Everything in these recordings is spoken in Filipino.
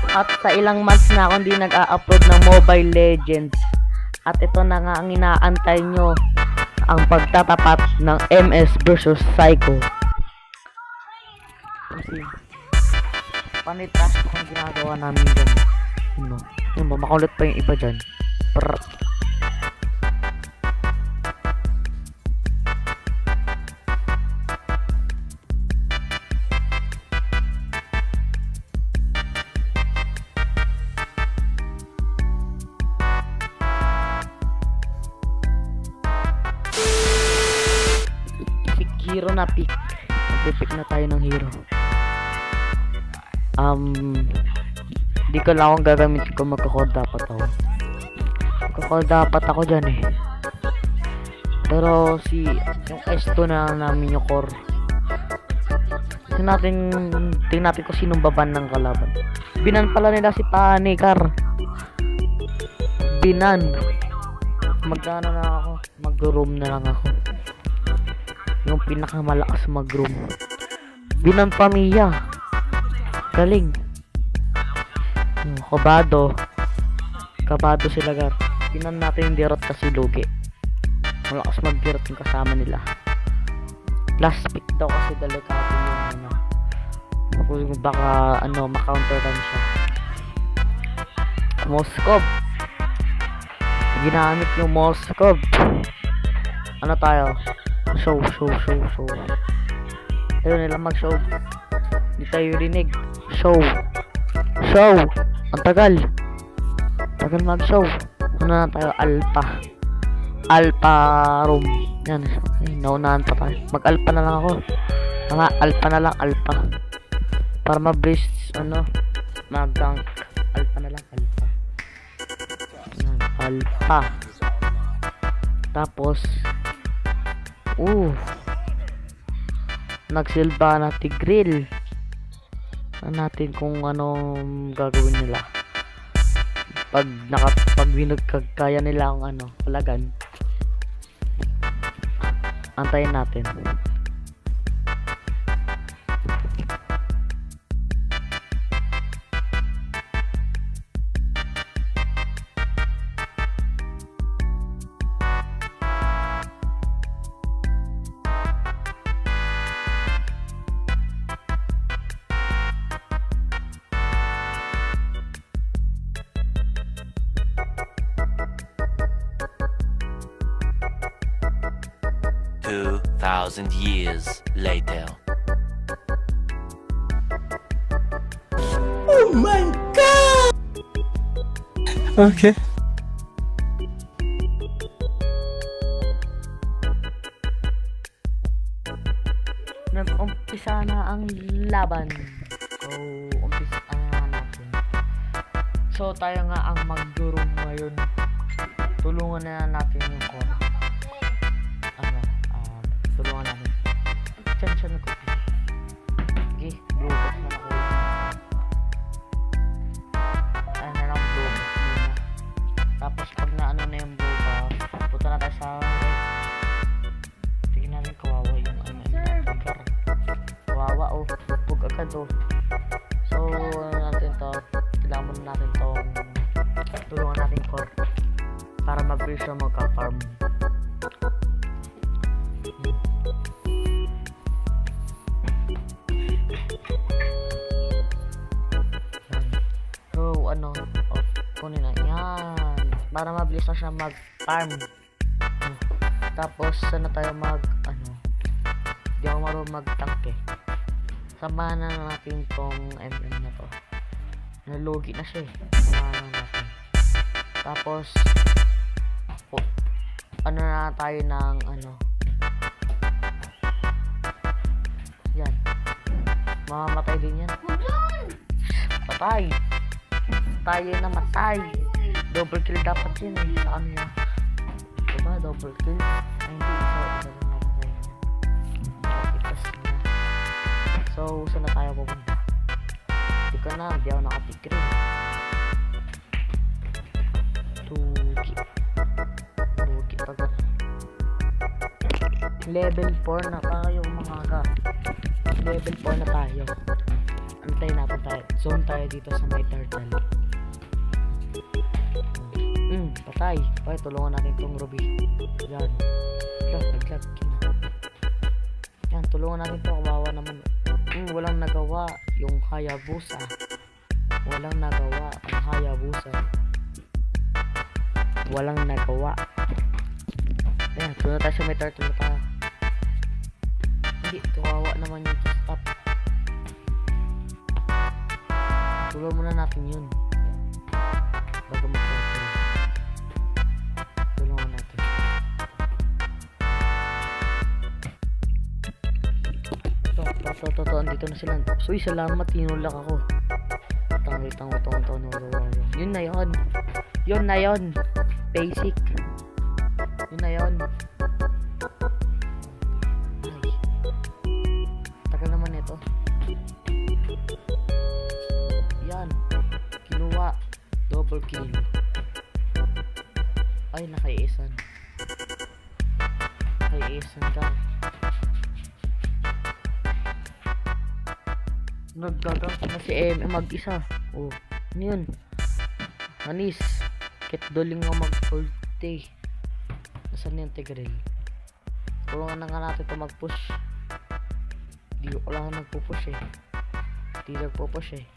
At sa ilang months na akong hindi nag-a-upload ng Mobile Legends. At ito na nga ang inaantay nyo, ang pagtatapat ng MS versus Psycho. Kasi panitas kung ginagawa namin dyan. Yun ba, makulit pa yung iba dyan. Hero na pick. Mag-pick na tayo ng hero. Di ko lang akong gagamitin kung magka-call dapat ako. Magka-call dapat ako dyan eh. Pero yung S2 na namin yung core. Tingnan natin kung sinong baban ng kalaban. Binan pala nila si Panikar. Binan. Magkano na ako? Mag-room na lang ako. Yung pinakamalakas mag-room. Binan pamilya. Galing. Kabado sila gar. Binan natin yung dirot kasi lugi. Malakas mag-dirot yung kasama nila. Last pick daw kasi delikado yung kung baka ma-counter lang siya. Moskov. Ginamit yung Moskov. Ano tayo? Show. Ayaw nila mag-show. Hindi tayo rinig. Show. Ang tagal mag-show. Ano na tayo? Alpha room. Yan. Ay, naunahan pa tayo. Mag-alpha na lang ako. Alpha na lang. Para ma-breeze, mag-dunk. Alpha na lang. Yan. Alpha. Tapos, nagsilba na Tigreal. Natin kung anong gagawin nila. Pag kaya nila ang palagan. Antayin natin. Thousand years later. Oh my god! Okay. Nag-umpisa na ang laban. So, umpisa na natin. So, tayo nga ang mag-room ngayon. Tulungan na natin yung core. Tulungan namin. Siya nag-copy. Okay, blue box na ako. Ayan na lang blue box muna. Tapos pag na na yung blue box, punta na tayo sa tignan natin kawawa yung pagkar. Kawawa pupug agad So, natin to. Kailangan muna natin tong tulungan natin core para mag-breeze siya magka-farm. Kunin na yan para mabilis na siya mag-farm. Tapos tayo di ako marunong mag-tank eh. Samahan na natin tong MM na to. Nalugi na siya eh. Samahan na natin. Tapos na tayo ng yan. Mamamatay din yan. Patay. Tayo na matay. Double kill dapat yun eh. Sa kanya. Diba? Double kill. Ay hindi. Isa lang natin. Ikas na. So, saan na tayo pupunta? Hindi ka na. Hindi ako nakatikrin. Tugi tagal. Level 4 na tayo mga ka. Level 4 na tayo. Antayin natin tayo. Zone tayo dito sa may turtle. Patay. Okay, tulungan natin tong Ruby. Yan. Naglag. Yan, tulungan natin to. Kawawa naman. Walang nagawa yung Hayabusa. Walang nagawa ang Hayabusa. Walang nagawa. Ayan, tulungan tayo sa may turtle na tayo. Hindi, kawawa naman yung stop. Tulungan muna natin yun. Bago mag-turtle. Tulungan natin. Ito, andito na sila. So, salamat, tinulak ako. Tangitang. Yun na yun. Yun na yun. Basic. Yun na yun. Ay. Tagal naman ito. Yan. Kinuha. Double kill. Ay, nakaiisan. Nakaiisan ka. Naggagang na si MM mag-isa. Oh, ano yun? Anis. Kitdoling nga mag-ulti. Nasaan yung Tigreal? Tulungan na nga natin ito mag-push. Di ko lang nagpo-push eh. Di nagpo-push eh.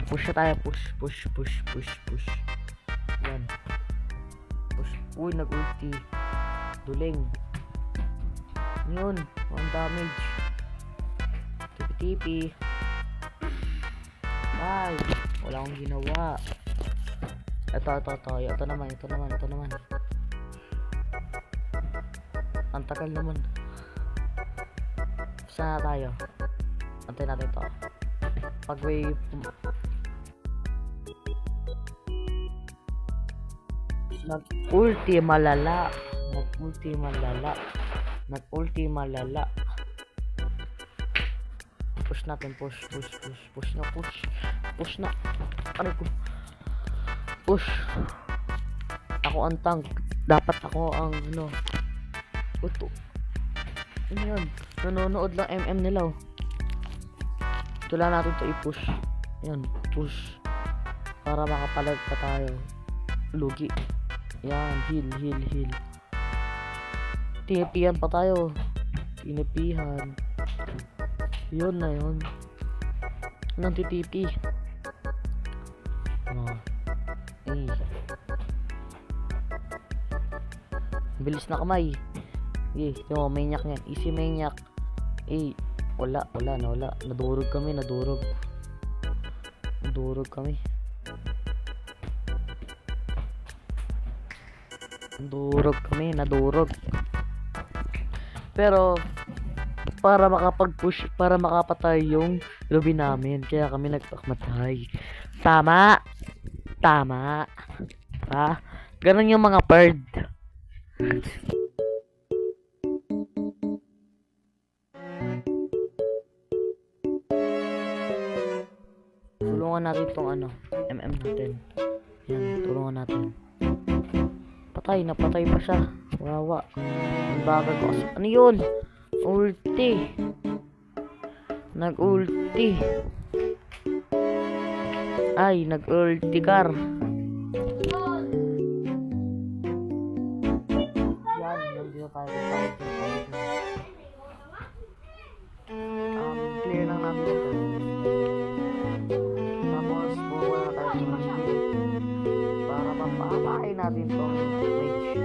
Push na tayo. Push. Yan. Push. Uy, nag-ulti. Duling. Yun. One damage. Tipi. Bye. Wala akong ginawa. Ito naman. Ang tagal naman. Saan na tayo? Antayin natin ito. Pag may nag-ulti malala. Push natin, push na. Aray ko. Push. Ako ang tank. Dapat ako ang Uto. Ano yun? Nanonood lang MM nila oh. Ito lang natin ito i-push. Yan, push. Para makapalag pa tayo. Lugi. Yan, heal. Tinipihan pa tayo. Yun na yun. Nang titipi. Bilis na kamay. Yung maniac niya. Easy maniac. Wala. Nadurog kami. Nadurog. Pero para makapag-push, para makapatay yung lobby namin, kaya kami nagpakamatay. Tama. Ha? Ganun yung mga bird. Tulungan natin tong MM natin. Yan, tulungan natin. Napatay pa siya. Wawa. Ang bagal ko kasi. Ano yun? Ulti. Nag-ulti. Ay, nag-ulti car. Yan, nandito tayo. Clear lang namin ito. Tapos, buwa na tayo sa machine. Para mapapakain natin itong mage.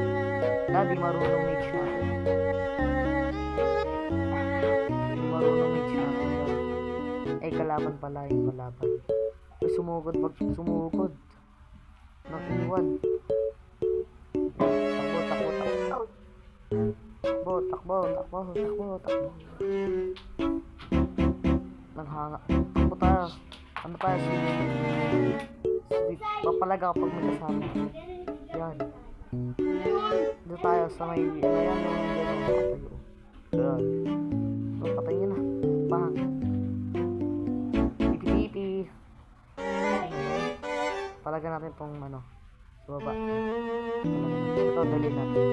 Di marunong mage natin. Kalaban pala yung kalaban. Sumugod. Nag-iwan. Takbo. Naghanga. Takbo tayo. Ano tayo? Papalaga kapag may kasama. Yan. Dito tayo sa may yan. Yan. Patay nyo na. Bang. Palaga natin tong sa baba. Ito, dali natin.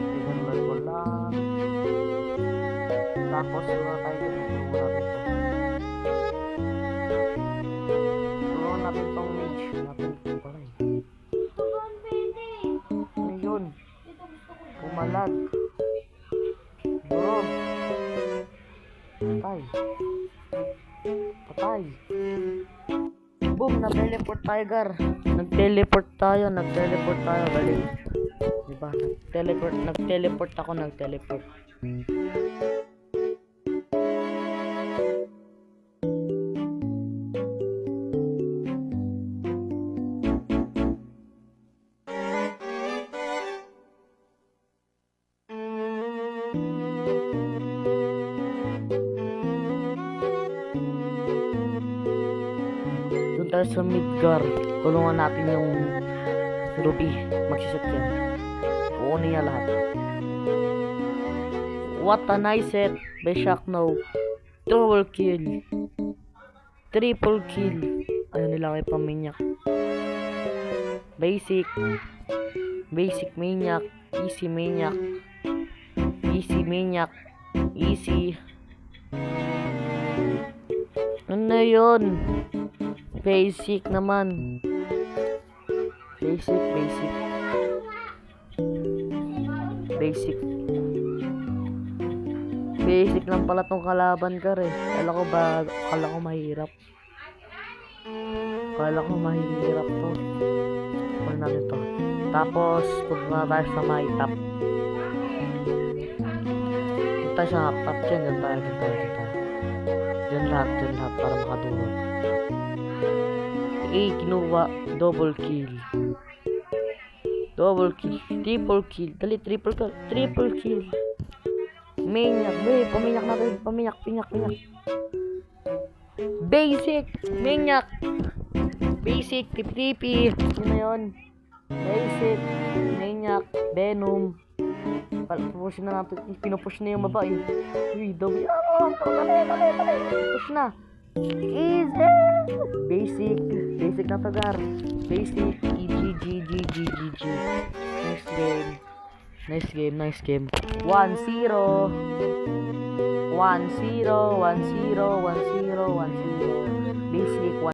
Iganlan ko lang. Tapos, wala tayo dito. Tulungan natin tong mage. Natin ito pala eh. Ano yun? Pumalag. Bro. Patay. Patay. Boom! Nag-teleport tayo, Gar. Nag-teleport tayo. Galing. Diba? Nag-teleport ako. Doon tayo sa Midgar. Tulungan natin yung Ruby. Magsiset yan. Kukunin niya lahat. What a nice set. Beshak no. Double kill. Triple kill. Ayun nila kay Paminyak. Basic. Basic Maniac. Easy Maniac. Easy Maniac. Easy. Ano yun? Basic naman. Basic. Basic lang pala tong kalaban, Gar eh. Kala ko mahirap. To. Kunin natin to. Tapos, punta tayo sa my top. Punta sa top. Diyan tayo. Diyan lahat para makadulog. Kinuha. Double kill. Triple kill. Dali, triple kill. Maniac. Paminyak natin. Paminyak. Basic. Maniac. Basic. Tipi. Yun na yun. Basic. Maniac. Venom. Push na natin. Pinupush na yung babae. Uy, double. Dali. Push na. Easy. Basic na tagar. Basic. GG. Nice game. 1-0. Basic.